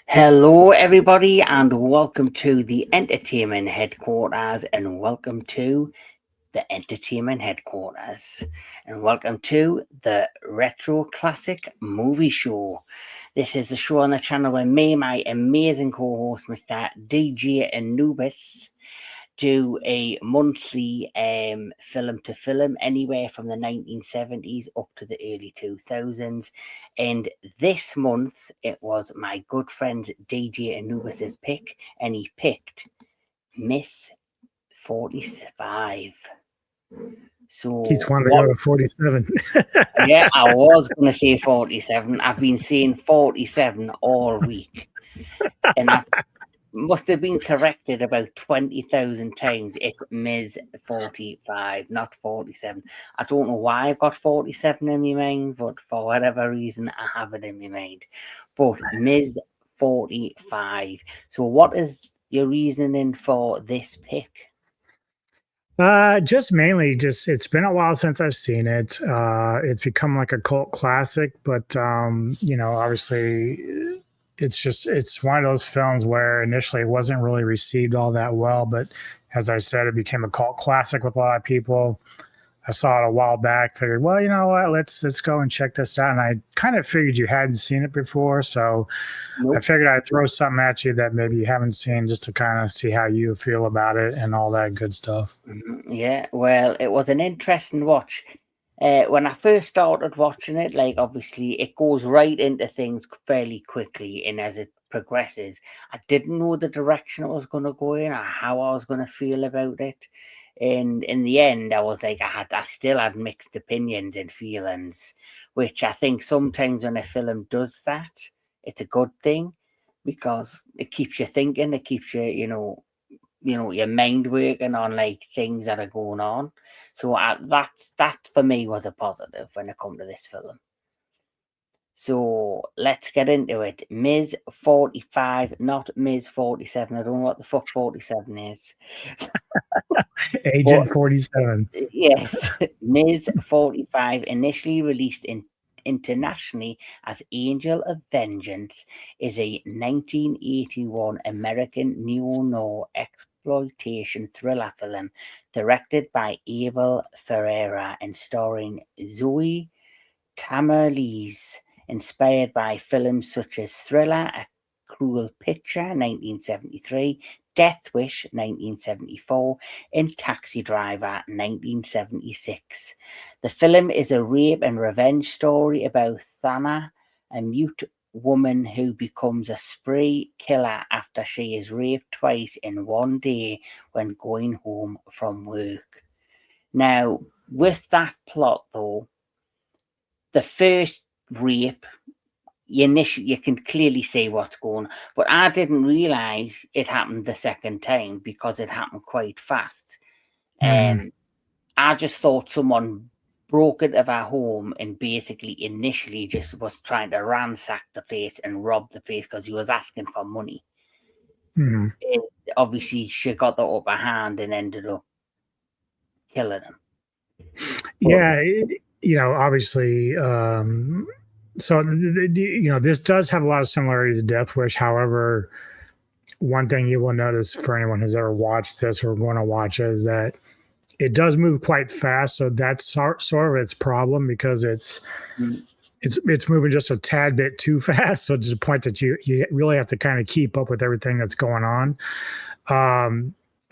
Hello, everybody, and welcome to the entertainment headquarters, and welcome to the entertainment headquarters, and welcome to the Retro Classic Movie Show. This is the show on the channel where me, my amazing co-host, Mr. DJ Anubis, do a monthly film to film anywhere from the 1970s up to the early 2000s. And this month it was my good friend DJ Anubis's pick, and he picked Miss 45. So He's wanted to go to 47. yeah, I was gonna say 47. I've been saying 47 all week, and I must have been corrected about 20,000 times. It's Ms. 45, not 47. I don't know why I've got 47 in my mind, but for whatever reason, I have it in my mind. But Ms. 45. So, what is your reasoning for this pick? Just mainly it's been a while since I've seen it. It's become like a cult classic, but obviously it's one of those films where initially it wasn't really received all that well, but as I said, it became a cult classic with a lot of people. I saw it a while back, figured, well, you know what, let's go and check this out. And I kind of figured you hadn't seen it before, so I figured I'd throw something at you that maybe you haven't seen, just to kind of see how you feel about it and all that good stuff. Yeah, well, it was an interesting watch. When I first started watching it, like obviously it goes right into things fairly quickly, and as it progresses, I didn't know the direction it was going to go in or how I was going to feel about it. And in the end, I was like, I still had mixed opinions and feelings, which I think sometimes when a film does that, it's a good thing because it keeps you thinking, it keeps you, your mind working on like things that are going on. So that for me was a positive when it come to this film. So let's get into it. Ms. 45, not Ms. 47. I don't know what the fuck 47 is. But Agent 47. yes, Ms. 45, initially released internationally as Angel of Vengeance, is a 1981 American neo-noir exploitation thriller film directed by Abel Ferreira and starring Zoe Tamerlese, inspired by films such as Thriller, A Cruel Picture, 1973, Death Wish, 1974, and Taxi Driver, 1976. The film is a rape and revenge story about Thana, a mute woman who becomes a spree killer after she is raped twice in one day when going home from work. Now, with that plot, though, the first rape, you can clearly see what's going on, but I didn't realize it happened the second time because it happened quite fast. Mhm. I just thought someone broke into our home and basically initially just was trying to ransack the place and rob the place because he was asking for money. Mhm. And obviously, she got the upper hand and ended up killing him. But Yeah, obviously, so this does have a lot of similarities to Death Wish. However, one thing you will notice for anyone who's ever watched this or going to watch it is that it does move quite fast. So that's sort of its problem, because mm, it's moving just a tad bit too fast. So to the point that you really have to kind of keep up with everything that's going on.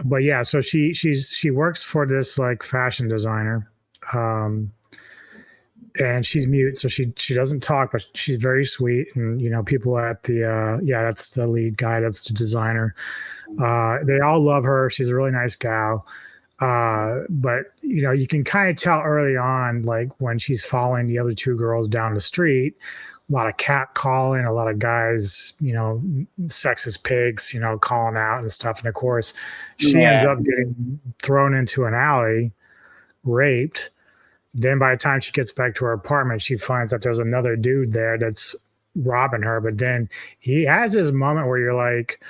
But yeah, so she works for this like fashion designer. Um, and she's mute, so she doesn't talk, but she's very sweet. And people at the that's the lead guy, that's the designer. They all love her. She's a really nice gal. But you can kind of tell early on, like when she's following the other two girls down the street, a lot of cat calling, a lot of guys, sexist pigs, calling out and stuff. And of course, she ends yeah, up getting thrown into an alley, raped. Then by the time she gets back to her apartment, she finds that there's another dude there that's robbing her. But then he has this moment where you're like,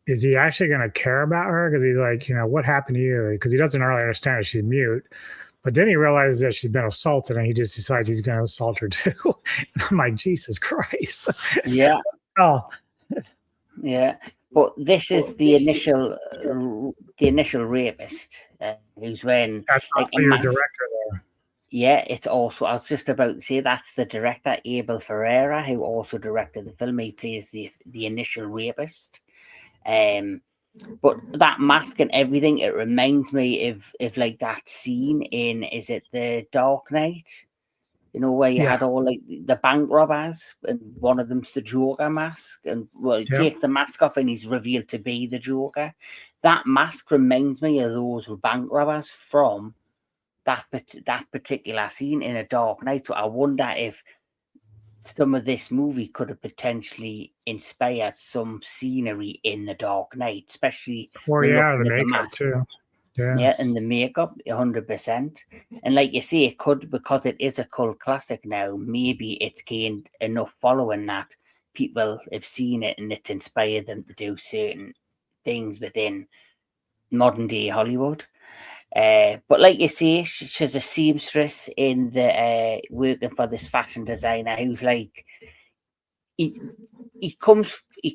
is he actually going to care about her? Because he's like, what happened to you? Because he doesn't really understand that she's mute. But then he realizes that she's been assaulted, and he just decides he's going to assault her too. And I'm like, Jesus Christ. yeah. Oh, Yeah, but this is the initial rapist, who's wearing That's like a also your mask. director there. Yeah, it's also. I was just about to say that's the director Abel Ferreira, who also directed the film. He plays the initial rapist. Um, but that mask and everything, it reminds me of like that scene in, is it The Dark Knight? You know, where you Yeah. had all like the bank robbers, and one of them's the Joker mask, and well, he Yep. takes the mask off and he's revealed to be the Joker. That mask reminds me of those bank robbers from that particular scene in A Dark Knight. So I wonder if some of this movie could have potentially inspired some scenery in The Dark Knight, especially Or when yeah, the looking at the makeup mask. too. Yeah. Yeah, and the makeup, 100%. And like you say, it could, because it is a cult classic now, maybe it's gained enough following that people have seen it and it's inspired them to do certain things within modern day Hollywood. But like you say, she's a seamstress in the working for this fashion designer who's like, he, he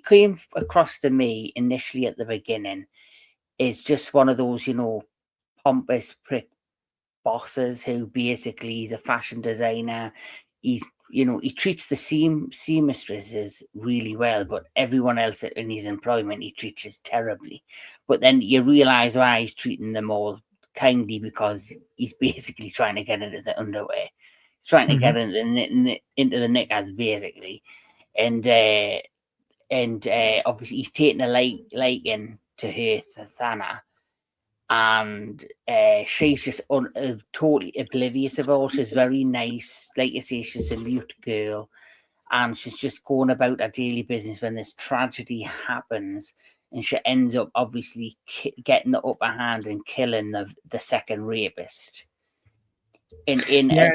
came across to me initially at the beginning is just one of those, pompous prick bosses who basically he's a fashion designer. He treats the seamstresses really well, but everyone else in his employment he treats terribly. But then you realize why he's treating them all kindly, because he's basically trying to get into the underwear, he's trying to Hmm. get into the knickers basically, and obviously he's taking a liking to her, Thana, and she's just totally oblivious of all. She's very nice, like you say, she's a mute girl, and she's just going about her daily business when this tragedy happens, and she ends up obviously getting the upper hand and killing the second rapist. In Yeah.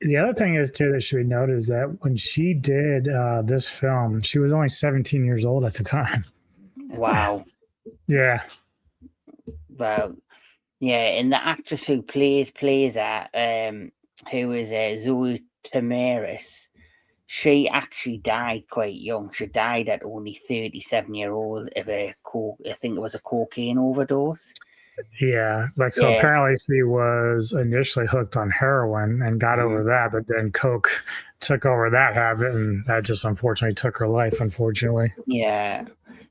The other thing is too that should be noted is that when she did this film, she was only 17 years old at the time. Wow, Yeah. wow, yeah, and the actress who plays her, who is Zoe Tamaris, she actually died quite young. She died at only 37-year-old of I think it was a cocaine overdose. Yeah. Like, so Yeah, apparently she was initially hooked on heroin and got over mhm, that, but then Coke took over that habit and that just unfortunately took her life, unfortunately. yeah,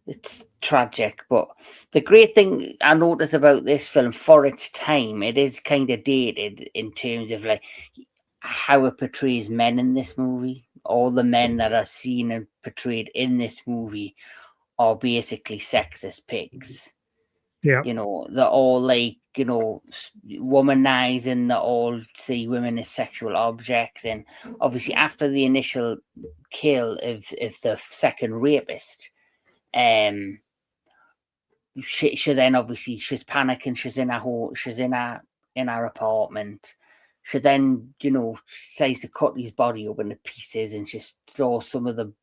it's tragic. But the great thing I notice about this film, for its time, it is kind of dated in terms of like how it portrays men in this movie. All the men that are seen and portrayed in this movie are basically sexist pigs. Yeah. They're all like, womanizing, they all see women as sexual objects. And obviously, after the initial kill of the second rapist, um, she then obviously she's panicking. She's in her apartment. She then tries to cut his body up into pieces, and she throws some of the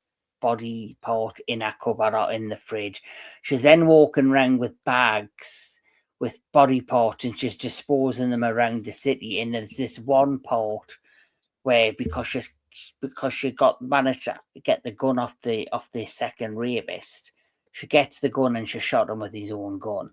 body part in her cupboard or in the fridge. She's then walking around with bags with body parts, and she's disposing them around the city. And there's this one part where, because she got managed to get the gun off the second rapist, she gets the gun and she shot him with his own gun.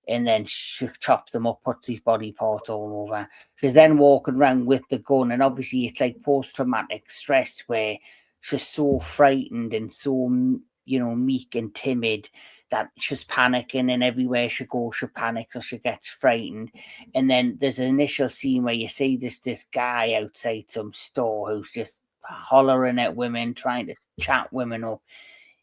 And then she chops them up, puts his body parts all over. She's then walking around with the gun, and obviously it's like post-traumatic stress, where she's so frightened and so meek and timid that she's panicking, and everywhere she goes she panics or she gets frightened. And then there's an initial scene where you see this guy outside some store who's just hollering at women, trying to chat women up.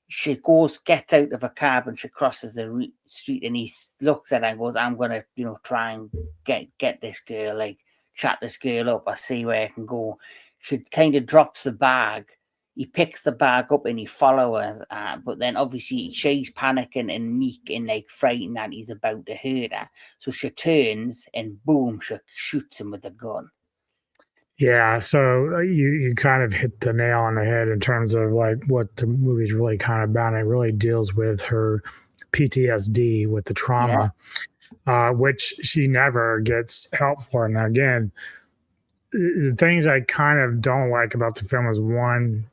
She gets out of a cab, and she crosses the street, and he looks at her and goes, I'm gonna, try and get this girl, like chat this girl up. I see where I can go. She kind of drops the bag. He picks the bag up and he follows her, but then obviously she's panicking and meek and like frightened that he's about to hurt her. So she turns and boom, she shoots him with a gun. Yeah, so you kind of hit the nail on the head in terms of like what the movie's really kind of about. And it really deals with her PTSD, with the Yeah, trauma, which she never gets help for. Now, again, the things I kind of don't like about the film is one,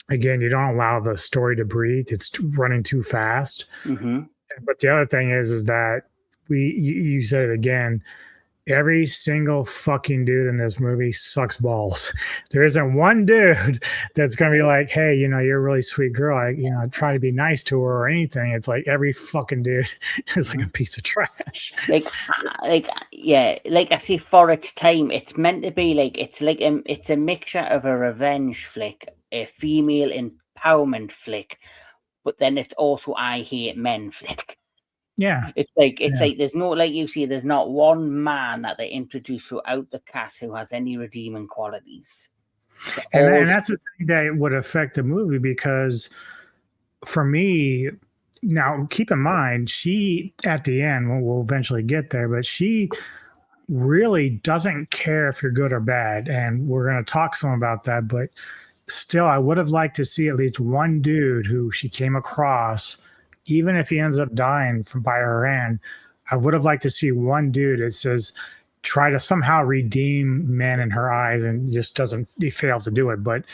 again, you don't allow the story to breathe. It's running too fast. Mm-hmm. But the other thing is that you said it again. Every single fucking dude in this movie sucks balls. There isn't one dude that's going to be like, hey, you're a really sweet girl. Try to be nice to her or anything. It's like every fucking dude is like a piece of trash. Yeah, like I say, for its time, it's meant to be like it's a mixture of a revenge flick, a female empowerment flick, but then it's also I hate men flick. Yeah. It's like there's no, like you see, there's not one man that they introduce throughout the cast who has any redeeming qualities. And that's the thing that would affect the movie because for me, now keep in mind, she at the end, we'll eventually get there, but she really doesn't care if you're good or bad. And we're going to talk some about that. But still, I would have liked to see at least one dude who she came across, even if he ends up dying by her hand. I would have liked to see one dude that says, try to somehow redeem men in her eyes and just doesn't, he fails to do it. But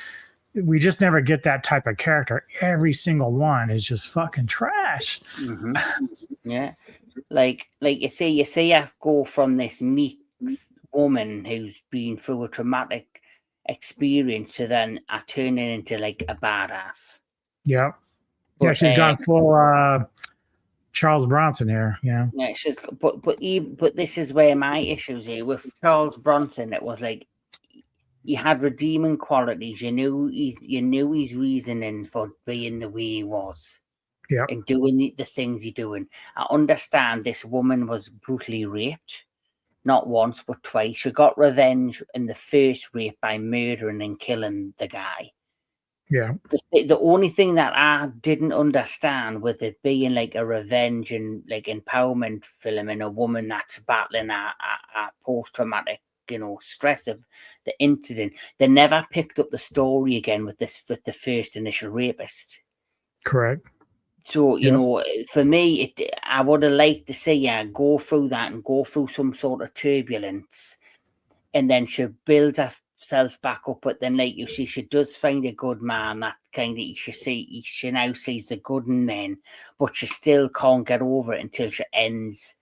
we just never get that type of character. Every single one is just fucking trash. Mm-hmm. Yeah. Like you see, I go from this meek woman who's been through a traumatic experience to then I turn it into like a badass. Yep. But, yeah, she's gone full Charles Bronson here. Yeah, she's but this is where my issues here with Charles Bronson. It was like he had redeeming qualities. You knew his reasoning for being the way he was. Yeah. And doing the things he's doing. I understand this woman was brutally raped, not once but twice. She got revenge in the first rape by murdering and killing the guy. Yeah. The only thing that I didn't understand with it being like a revenge and like empowerment film and a woman that's battling a post-traumatic, stress of the incident, they never picked up the story again with the first initial rapist. Correct. So, for me, I would have liked to see her go through that and go through some sort of turbulence. And then she builds herself back up. But then, like you see, she does find a good man that kind of, she now sees the good in men, but she still can't get over it until she ends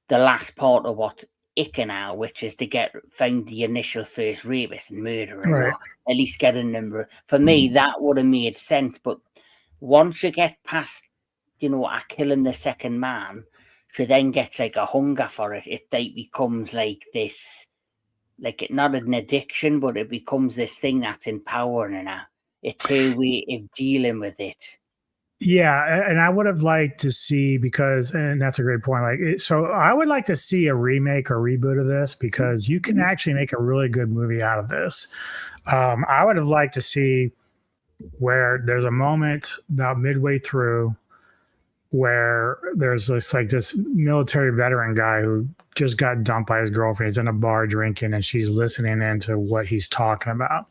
the last part of what Icke now, which is to find the initial first rapist and murderer, Right. or at least get a number. For me, that would have made sense. But once you get past, killing the second man, she then gets like a hunger for it. It like becomes like this, like not an addiction, but it becomes this thing that's empowering her. It's her way of dealing with it. Yeah, and I would have liked to see and that's a great point. So I would like to see a remake or reboot of this because you can actually make a really good movie out of this. I would have liked to see where there's a moment about midway through where there's this military veteran guy who just got dumped by his girlfriend. He's in a bar drinking and she's listening into what he's talking about.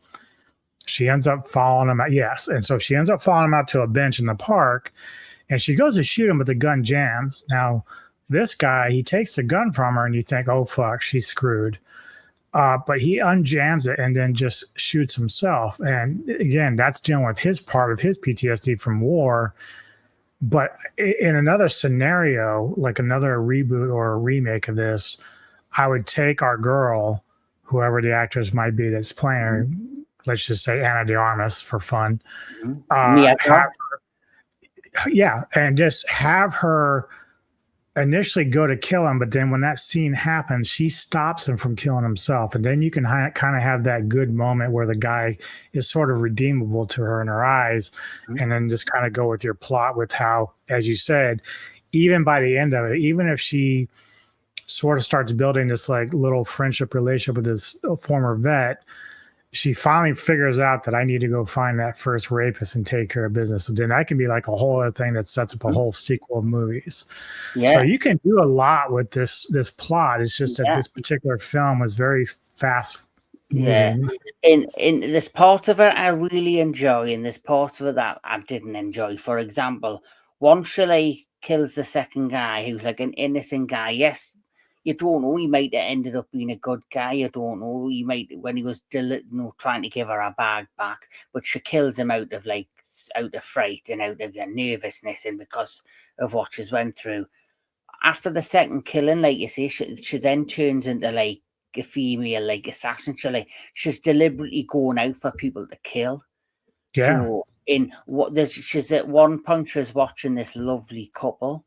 She ends up following him out. Yes. And so she ends up following him out to a bench in the park and she goes to shoot him, but the gun jams. Now, this guy, he takes the gun from her and you think, oh, fuck, she's screwed. But he unjams it and then just shoots himself. And again, that's dealing with his part of his PTSD from war. But in another scenario, like another reboot or a remake of this, I would take our girl, whoever the actress might be that's playing her, let's just say Anna de Armas for fun. And just have her initially go to kill him, but then when that scene happens, she stops him from killing himself. And then you can kind of have that good moment where the guy is sort of redeemable to her in her eyes, and then just kind of go with your plot with how, as you said, even by the end of it, even if she sort of starts building this like little friendship relationship with this former vet, she finally figures out that I need to go find that first rapist and take care of business. So then that can be like a whole other thing that sets up a whole sequel of movies. Yeah. So you can do a lot with this plot. It's just that this particular film was very fast moving. Yeah. In this part of it I really enjoy, and this part of it that I didn't enjoy. For example, once she kills the second guy who's like an innocent guy. Yes, you don't know. He might have ended up being a good guy. You don't know. He might, when he was trying to give her her bag back, but she kills him out of fright and out of nervousness and because of what she's went through. After the second killing, like you say, she then turns into like a female like assassin. She's deliberately going out for people to kill. Yeah. So she's at one point she's watching this lovely couple.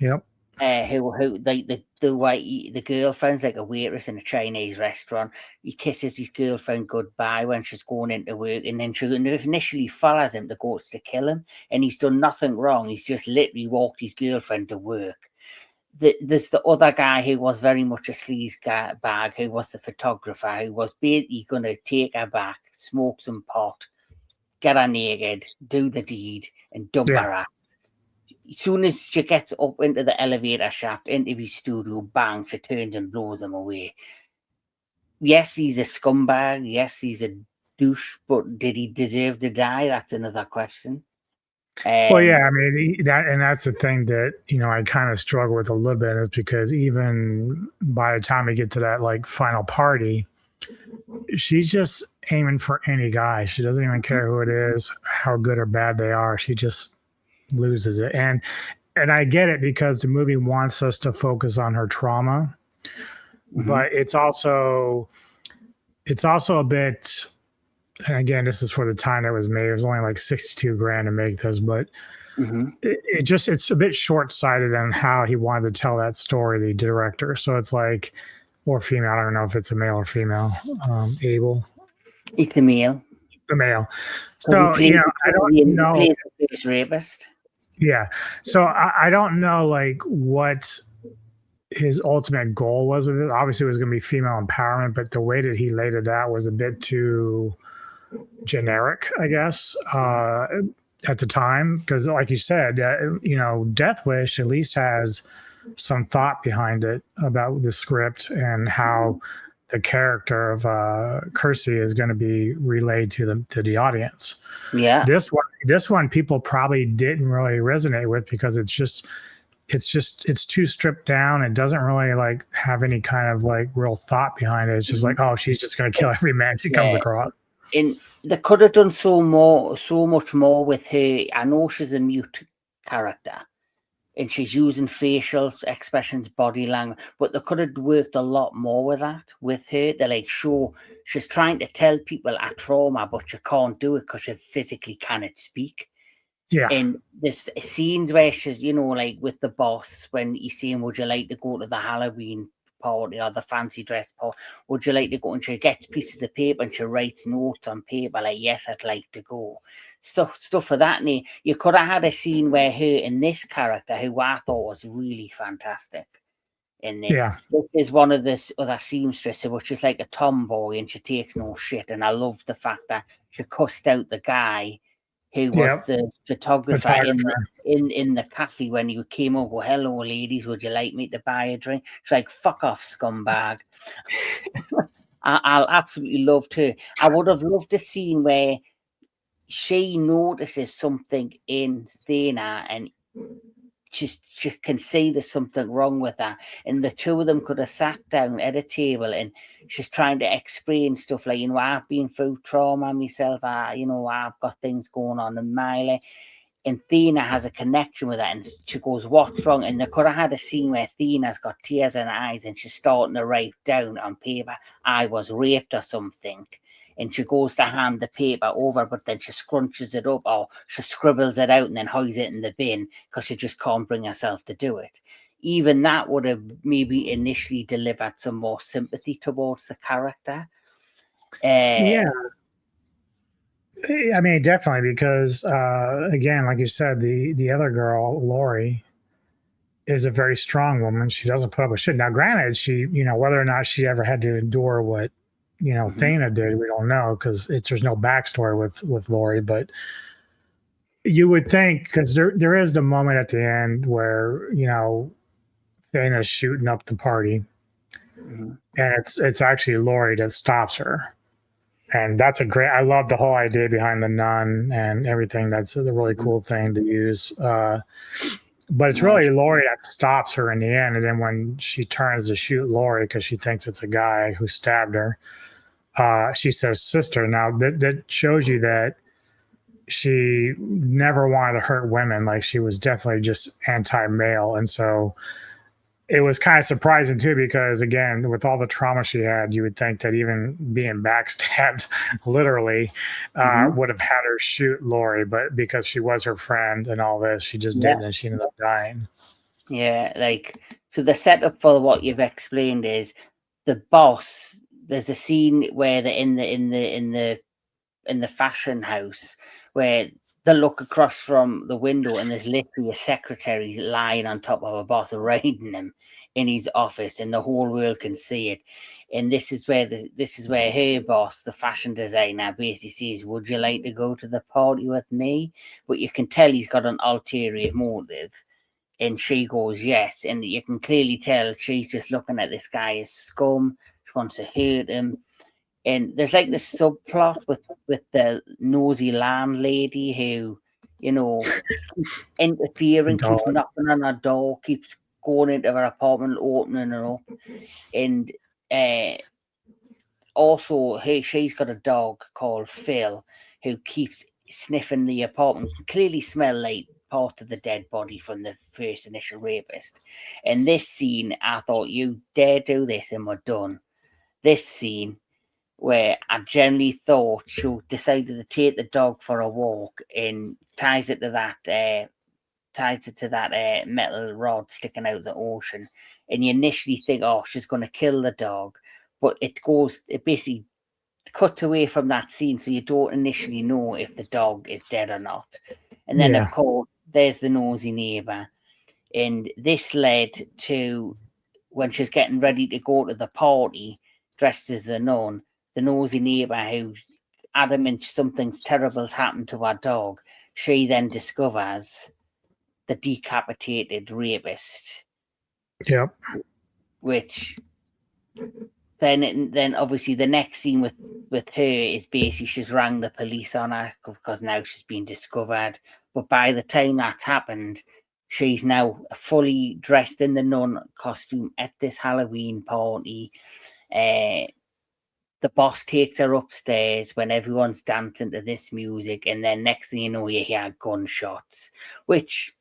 Yep. Who like the girlfriend's like a waitress in a Chinese restaurant. He kisses his girlfriend goodbye when she's going into work, and then she initially follows him to go to kill him, and he's done nothing wrong. He's just literally walked his girlfriend to work. There's the other guy who was very much a sleaze bag, who was the photographer, who was basically going to take her back, smoke some pot, get her naked, do the deed, and dump her out. As soon as she gets up into the elevator shaft, into his studio, bang, she turns and blows him away. Yes, he's a scumbag. Yes, he's a douche, but did he deserve to die? That's another question. Well, yeah, I mean that's the thing that I kind of struggle with a little bit is because even by the time we get to that like final party, she's just aiming for any guy. She doesn't even care who it is, how good or bad they are. She just loses it, and I get it because the movie wants us to focus on her trauma, but it's also a bit. And again, this is for the time that was made. It was only like $62,000 to make this, but it's a bit short-sighted on how he wanted to tell that story, the director. So it's like, or female, I don't know if it's a male or female. Abel. It's a male. The male. So, I don't know. He plays the first rapist. Yeah. So I don't know like what his ultimate goal was with it. Obviously, it was going to be female empowerment, but the way that he laid it out was a bit too generic, I guess, at the time. Because, like you said, Death Wish at least has some thought behind it about the script and how the character of Kersey is going to be relayed to the audience. Yeah. This one people probably didn't really resonate with because it's too stripped down. It doesn't really like have any kind of like real thought behind it. It's just like, oh, she's just going to kill every man she comes across. And they could have done so much more with her. I know she's a mute character and she's using facial expressions, body language, but they could have worked a lot more with that with her. They're like, sure, she's trying to tell people a trauma, but you can't do it because she physically cannot speak. Yeah. And there's scenes where she's, like with the boss, when you see him, would you like to go to the Halloween party or the fancy dress party? Would you like to go? And she gets pieces of paper and she writes notes on paper like, yes, I'd like to go. Stuff for that. And you could have had a scene where her and this character, who I thought was really fantastic, in there. This is one of the other seamstresses, which is like a tomboy and she takes no shit. And I love the fact that she cussed out the guy who was the photographer in the cafe when he came over. Hello, ladies, would you like me to buy a drink? She's like, fuck off, scumbag. I'll absolutely loved her. I would have loved a scene where she notices something in Thena and she can see there's something wrong with her, and the two of them could have sat down at a table and she's trying to explain stuff like, I've been through trauma myself, I've got things going on in my life, and Thena has a connection with that, and she goes, what's wrong? And they could have had a scene where Thena's got tears in her eyes and she's starting to write down on paper, I was raped or something. And she goes to hand the paper over, but then she scrunches it up or she scribbles it out and then hides it in the bin because she just can't bring herself to do it. Even that would have maybe initially delivered some more sympathy towards the character. Yeah. I mean, definitely, because, again, like you said, the other girl, Lori, is a very strong woman. She doesn't put up with shit. Now, granted, she, whether or not she ever had to endure what Thena did, we don't know because there's no backstory with Lori, but you would think, because there is the moment at the end where Thena's shooting up the party, and it's actually Lori that stops her, and that's I love the whole idea behind the nun and everything. That's a really cool thing to use. But it's Nice. really Lori that stops her in the end. And then when she turns to shoot Lori because she thinks it's a guy who stabbed her, she says sister. Now that shows you that she never wanted to hurt women. Like she was definitely just anti-male. And so it was kind of surprising too, because again, with all the trauma she had, you would think that even being backstabbed literally Mm-hmm. would have had her shoot Lori, but because she was her friend and all this, she just Yeah. didn't, and she ended up dying. Yeah, like so the setup for what you've explained is the boss. There's a scene where they're in the fashion house where they look across from the window and there's literally a secretary lying on top of a boss riding him in his office and the whole world can see it. And this is where her boss, the fashion designer, basically says, "Would you like to go to the party with me?" But you can tell he's got an ulterior motive. And she goes, yes. And you can clearly tell she's just looking at this guy as scum. She wants to hurt him. And there's like this subplot with the nosy landlady who, keeps interfering, keeps Dog. knocking on her door, keeps going into her apartment, opening her up. And uh, also, she's got a dog called Phil who keeps sniffing the apartment, can clearly smell like part of the dead body from the first initial rapist. In this scene, I thought, you dare do this and we're done. This scene, where I generally thought she decided to take the dog for a walk and ties it to that metal rod sticking out of the ocean, and you initially think, oh, she's going to kill the dog, but it basically cuts away from that scene, so you don't initially know if the dog is dead or not. And then, of Yeah. course, there's the nosy neighbor, and this led to when she's getting ready to go to the party, dressed as the nun, the nosy neighbor who's adamant something's terrible's happened to our dog. She then discovers the decapitated rapist, Yep. which then obviously the next scene with her is basically she's rang the police on her because now she's been discovered. But by the time that's happened, she's now fully dressed in the nun costume at this Halloween party. Uh, the boss takes her upstairs when everyone's dancing to this music, and then next thing you know, you hear gunshots, which,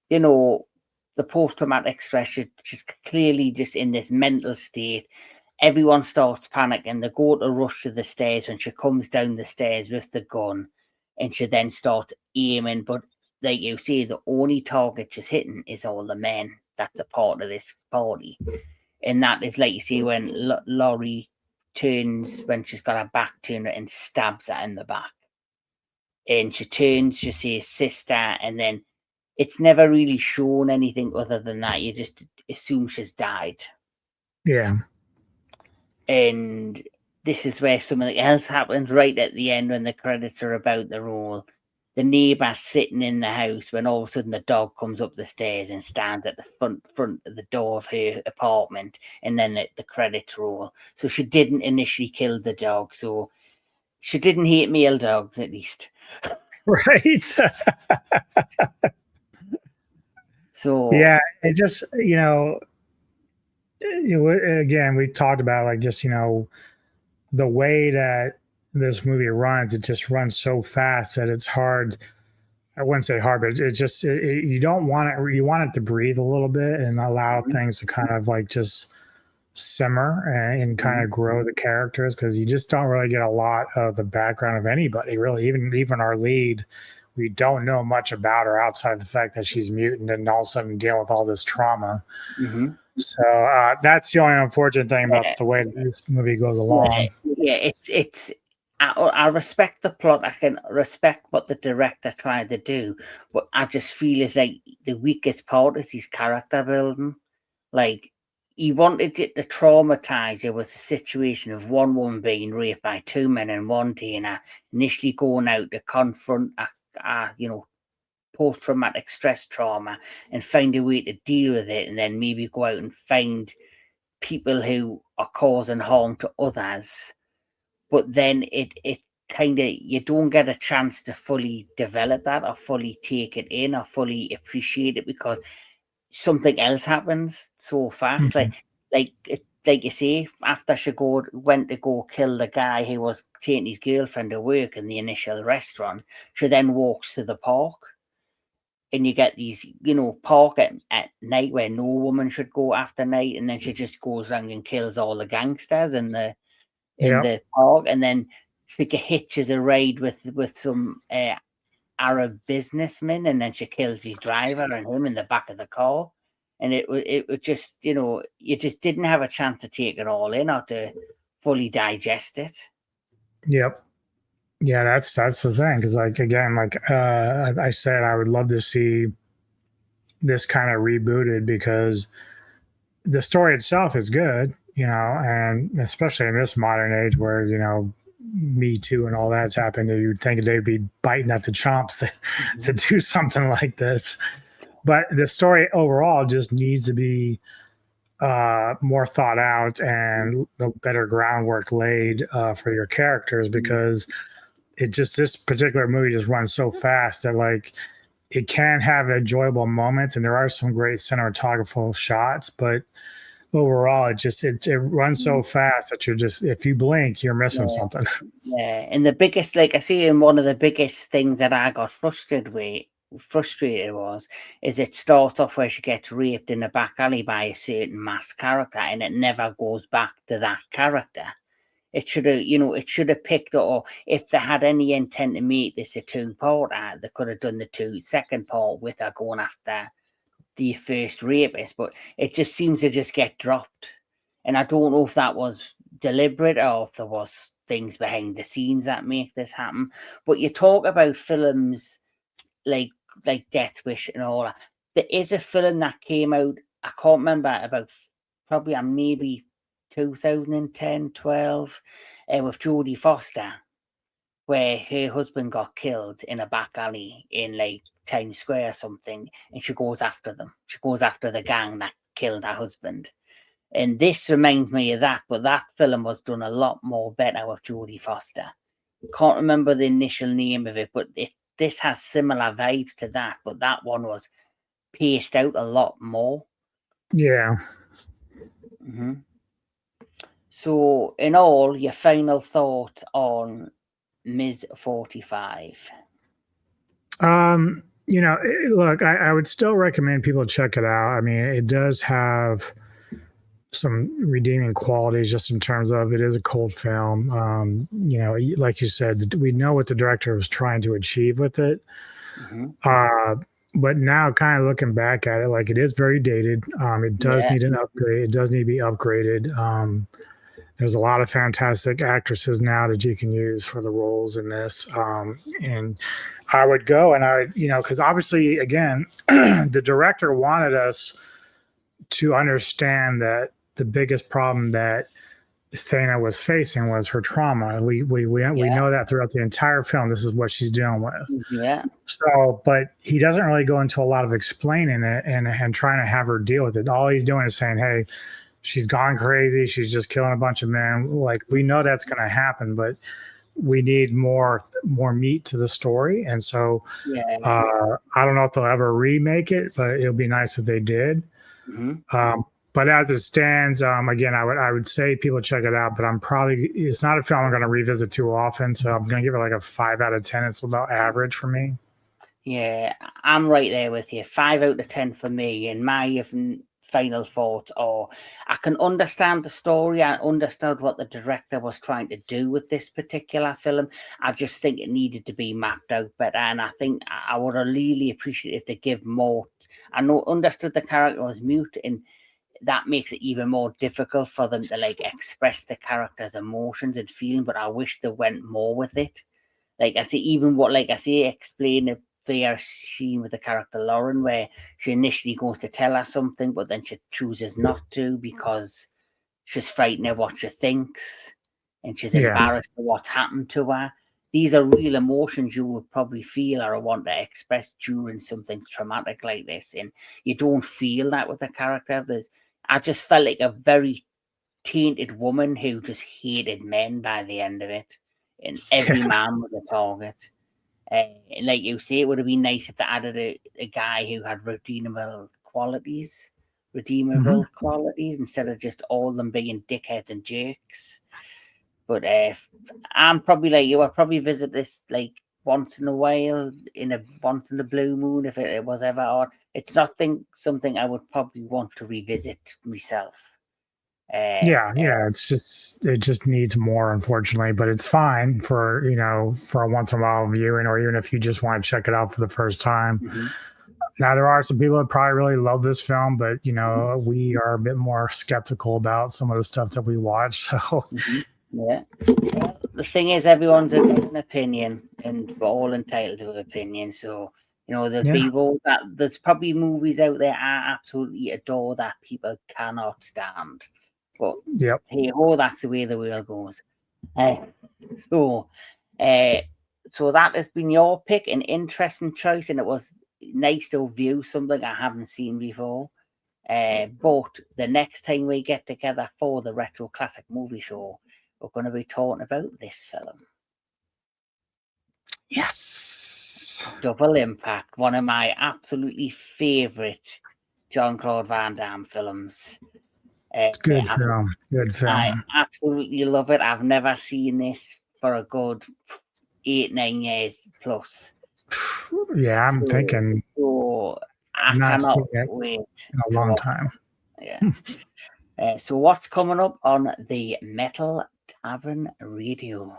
you know, the post-traumatic stress, she's clearly just in this mental state. Everyone starts panicking. They go to rush to the stairs when she comes down the stairs with the gun, and she then starts aiming. But like you say, the only target she's hitting is all the men that's a part of this party. And that is, like you see, when Laurie turns, when she's got her back to her and stabs her in the back. And she turns, she says sister, and then it's never really shown anything other than that. You just assume she's died. Yeah. And this is where something else happens right at the end when the credits are about to roll. The neighbour sitting in the house when all of a sudden the dog comes up the stairs and stands at the front of the door of her apartment, and then the credits roll. So she didn't initially kill the dog. So she didn't hate male dogs, at least. Right. So Yeah. It just, again, we talked about like just, the way that this movie runs, it just runs so fast that it's hard. I wouldn't say hard, but it just you don't want it. You want it to breathe a little bit and allow mhm, things to kind of like just simmer and kind mhm, of grow the characters, because you just don't really get a lot of the background of anybody really. Even our lead, we don't know much about her outside of the fact that she's mutant and all of a sudden dealing with all this trauma. mhm. So that's the only unfortunate thing about Yeah, the way this movie goes yeah, along. yeah. It's. I respect the plot. I can respect what the director tried to do, but I just feel it's like the weakest part is his character building. Like, he wanted it to traumatize you with a situation of one woman being raped by two men in one day, and initially going out to confront post-traumatic stress trauma and find a way to deal with it, and then maybe go out and find people who are causing harm to others. But then it kind of, you don't get a chance to fully develop that or fully take it in or fully appreciate it because something else happens so fast. Okay. Like you say, after she went to go kill the guy who was taking his girlfriend to work in the initial restaurant, she then walks to the park. And you get these, park at night where no woman should go after night, and then she just goes around and kills all the gangsters in the Yep. park, and then she hitches a ride with some Arab businessman, and then she kills his driver and him in the back of the car. And it was just, you just didn't have a chance to take it all in or to fully digest it. Yep. Yeah, that's the thing. Because like again, like I said, I would love to see this kind of rebooted because the story itself is good, and especially in this modern age where Me Too and all that's happened, you'd think they'd be biting at the chomps to do something like this. But the story overall just needs to be more thought out and the better groundwork laid for your characters because this particular movie just runs so fast that like it can have enjoyable moments and there are some great cinematographical shots, but overall it runs so fast that you're just, if you blink, you're missing something. Yeah, and the biggest, like I see, and one of the biggest things that I got frustrated was is it starts off where she gets raped in the back alley by a certain masked character, and it never goes back to that character. It should have, it should have picked up, or if they had any intent to make this a two-parter, they could have done the second part with her going after the first rapist, but it just seems to just get dropped. And I don't know if that was deliberate or if there was things behind the scenes that make this happen. But you talk about films like Death Wish and all that. There is a film that came out, I can't remember, about probably maybe 2010, 12, with Jodie Foster, where her husband got killed in a back alley in like Times Square or something, and she goes after them. She goes after the gang that killed her husband. And this reminds me of that, but that film was done a lot more better with Jodie Foster. Can't remember the initial name of it, but this has similar vibes to that, but that one was paced out a lot more. Yeah. Mm-hmm. So, in all, your final thought on MS.45? Look, I would still recommend people check it out. I mean, it does have some redeeming qualities just in terms of it is a cold film. Like you said, we know what the director was trying to achieve with it. But now kind of looking back at it, like it is very dated. It does need an upgrade. It does need to be upgraded. There's a lot of fantastic actresses now that you can use for the roles in this. And I would go and because obviously, again, the director wanted us to understand that the biggest problem that Thana was facing was her trauma. We know that throughout the entire film. This is what she's dealing with. Yeah. So, but he doesn't really go into a lot of explaining it and trying to have her deal with it. All he's doing is saying, "Hey, she's gone crazy. She's just killing a bunch of men." Like we know that's going to happen, but we need more meat to the story. And so, I don't know if they'll ever remake it, but it'll be nice if they did. But as it stands, again, I would say people check it out, but it's not a film I'm going to revisit too often. So I'm going to give it like a 5 out of 10. It's about average for me. Yeah, I'm right there with you. 5 out of 10 for me. And my final thoughts are, I can understand the story. I understood what the director was trying to do with this particular film. I just think it needed to be mapped out better. And I think I would have really appreciated if they give more. I understood the character was mute, and that makes it even more difficult for them to like express the character's emotions and feeling. But I wish they went more with it. Like I say, explain the fair scene with the character Lauren, where she initially goes to tell her something, but then she chooses not to because she's frightened of what she thinks and she's embarrassed of what's happened to her. These are real emotions you would probably feel or want to express during something traumatic like this, and you don't feel that with the character. I just felt like a very tainted woman who just hated men by the end of it. and every man was a target. Like you say, it would have been nice if they added a guy who had redeemable qualities instead of just all them being dickheads and jerks. But I'm probably like you. I'll probably visit this like once in a while, once in a blue moon, if it was ever on. It's something I would probably want to revisit myself. Yeah, it just needs more, unfortunately, but it's fine for for a once in a while viewing, or even if you just want to check it out for the first time. Now, there are some people that probably really love this film, but we are a bit more skeptical about some of the stuff that we watch. So, yeah. Well, the thing is, everyone's got an opinion, and we're all entitled to an opinion. So, there's people there's probably movies out there I absolutely adore that people cannot stand. But hey ho, that's the way the world goes. So that has been your pick, an interesting choice, and it was nice to view something I haven't seen before. But the next time we get together for the Retro Classic Movie Show, we're going to be talking about this film. Yes. Double Impact, one of my absolutely favourite Jean-Claude Van Damme films. Good film. Good film. I absolutely love it. I've never seen this for a good 8-9 years plus. Yeah, I'm thinking. So I cannot wait in a long time. Yeah. So what's coming up on the Metal Tavern Radio?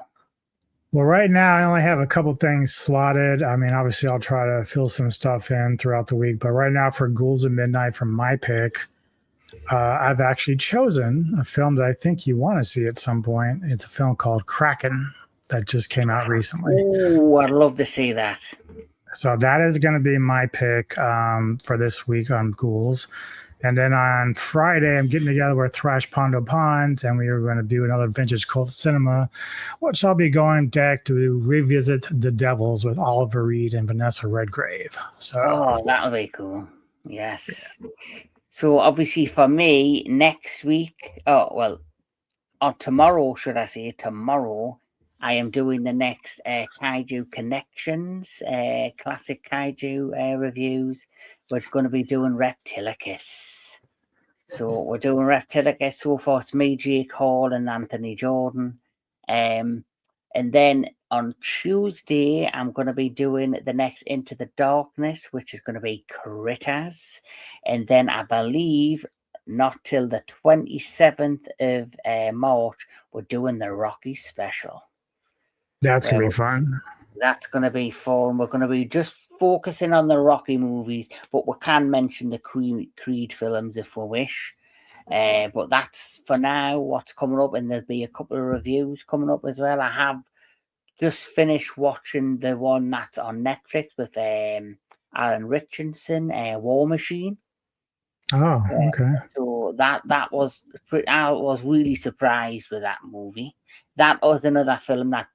Well, right now I only have a couple things slotted. I mean, obviously I'll try to fill some stuff in throughout the week, but right now for Ghouls of Midnight from my pick, I've actually chosen a film that I think you want to see at some point. It's a film called Kraken that just came out recently. Oh, I'd love to see that. So that is going to be my pick for this week on Ghouls. And then on Friday, I'm getting together with Thrash Pondo Ponds, and we are going to do another Vintage Cult Cinema, which I'll be going back to revisit The Devils with Oliver Reed and Vanessa Redgrave. So, that'll be cool. Yes. Yeah. So obviously for me, next week, tomorrow, should I say, I am doing the next Kaiju Connections, classic Kaiju reviews. We're going to be doing Reptilicus. So we're doing Reptilicus. So far, it's me, Jake Hall, and Anthony Jordan. And then on Tuesday, I'm going to be doing the next Into the Darkness, which is going to be Critters. And then I believe not till the 27th of March, we're doing the Rocky special. That's going to be fun. That's going to be fun. We're going to be just focusing on the Rocky movies, but we can mention the Creed films if we wish. But that's for now what's coming up, and there'll be a couple of reviews coming up as well. I have just finished watching the one that's on Netflix with Alan Richardson, War Machine. Oh, okay. So I was really surprised with that movie. That was another film that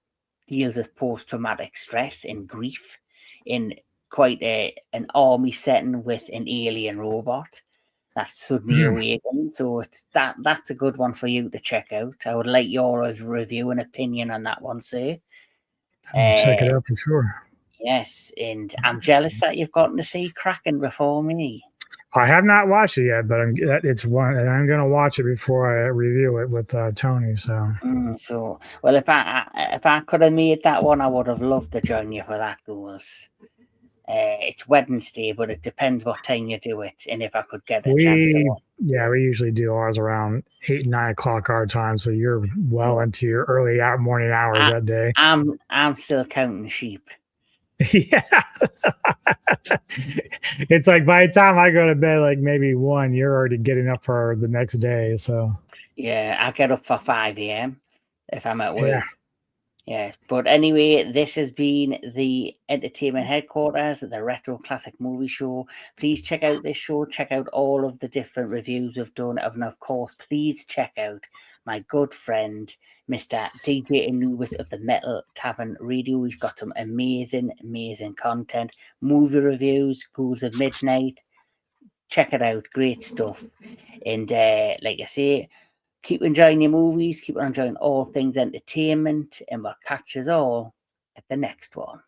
deals with post-traumatic stress and grief in quite an army setting with an alien robot that suddenly awakens. So that's a good one for you to check out. I would like your review and opinion on that one, sir. Check it out for sure. Yes, and I'm jealous that you've gotten to see Kraken before me. I have not watched it yet, but it's one, and I'm going to watch it before I review it with Tony. So, well, if I could have made that one, I would have loved to join you for that, Ghouls. It's Wednesday, but it depends what time you do it, and if I could get a chance to watch. Yeah, we usually do ours around 8, 9 o'clock our time, so you're well into your early morning hours that day. I'm still counting sheep. Yeah. It's like by the time I go to bed, like maybe 1, you're already getting up for the next day. So yeah, I get up for 5 a.m. if I'm at work. Yeah, but anyway, this has been the entertainment headquarters at the Retro Classic Movie Show. Please check out this show. Check out all of the different reviews we've done. And of course, please check out my good friend, Mr. DJ Anubis of the Metal Tavern Radio. We've got some amazing, amazing content. Movie reviews, Ghouls of Midnight. Check it out. Great stuff. And like I say, Keep enjoying your movies, keep on enjoying all things entertainment, and we'll catch us all at the next one.